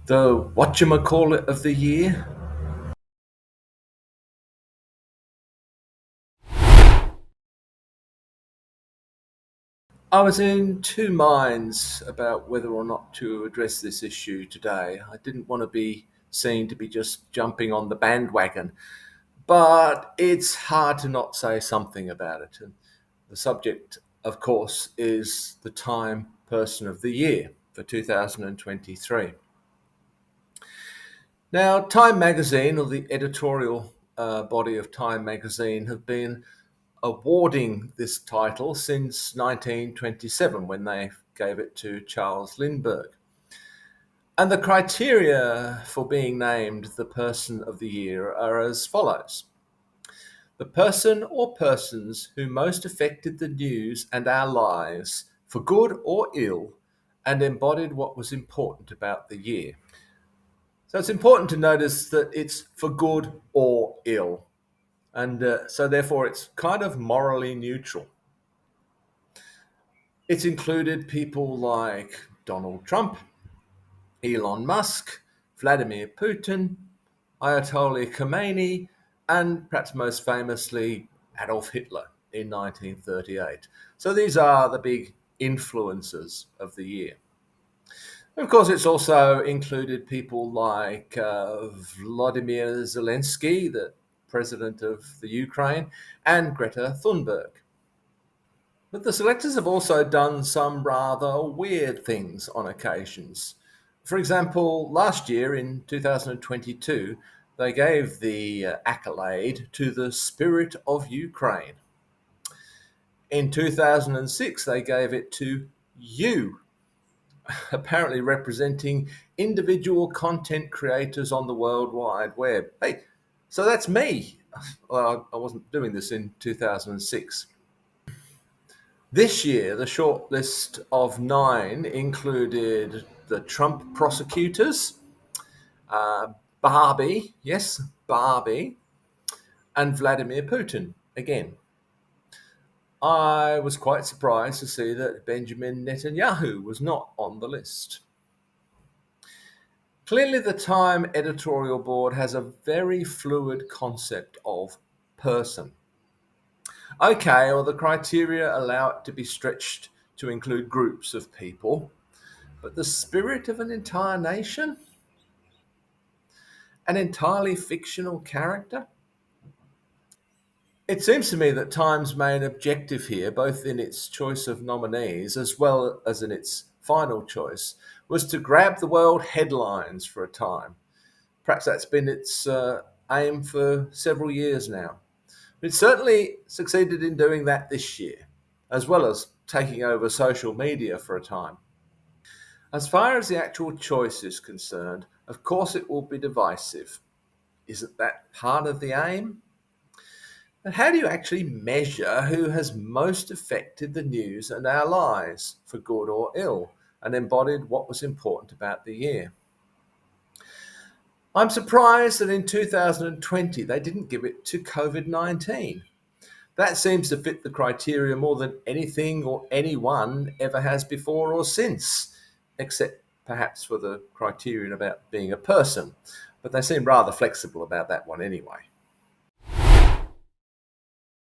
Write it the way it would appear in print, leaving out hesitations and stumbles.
The Whatchamacallit of the year. I was in two minds about whether or not to address this issue today. I didn't want to be seen to be just jumping on the bandwagon, but it's hard to not say something about it. And the subject, of course, is the Time Person of the Year for 2023. Now, Time magazine, or the editorial body of Time magazine, have been awarding this title since 1927 when they gave it to Charles Lindbergh. And the criteria for being named the Person of the Year are as follows: the person or persons who most affected the news and our lives for good or ill and embodied what was important about the year. So it's important to notice that it's for good or ill. And so therefore it's kind of morally neutral. It's included people like Donald Trump, Elon Musk, Vladimir Putin, Ayatollah Khomeini, and perhaps most famously Adolf Hitler in 1938. So these are the big influencers of the year. Of course, it's also included people like Vladimir Zelensky, the president of the Ukraine, and Greta Thunberg. But the selectors have also done some rather weird things on occasions. For example, last year in 2022, they gave the accolade to the Spirit of Ukraine. In 2006, they gave it to you, apparently representing individual content creators on the World Wide Web. Hey, so that's me. Well, I wasn't doing this in 2006. This year, the shortlist of 9 included the Trump prosecutors, uh, Barbie, yes, Barbie, and Vladimir Putin again. I was quite surprised to see that Benjamin Netanyahu was not on the list. Clearly, the Time editorial board has a very fluid concept of person. Okay, well, the criteria allow it to be stretched to include groups of people, but the spirit of an entire nation? An entirely fictional character? It seems to me that Time's main objective here, both in its choice of nominees as well as in its final choice, was to grab the world headlines for a time. Perhaps that's been its aim for several years now. It certainly succeeded in doing that this year, as well as taking over social media for a time. As far as the actual choice is concerned, of course it will be divisive. Isn't that part of the aim? But how do you actually measure who has most affected the news and our lives, for good or ill, and embodied what was important about the year? I'm surprised that in 2020 they didn't give it to COVID 19. That seems to fit the criteria more than anything or anyone ever has before or since, except perhaps for the criterion about being a person. But they seem rather flexible about that one anyway.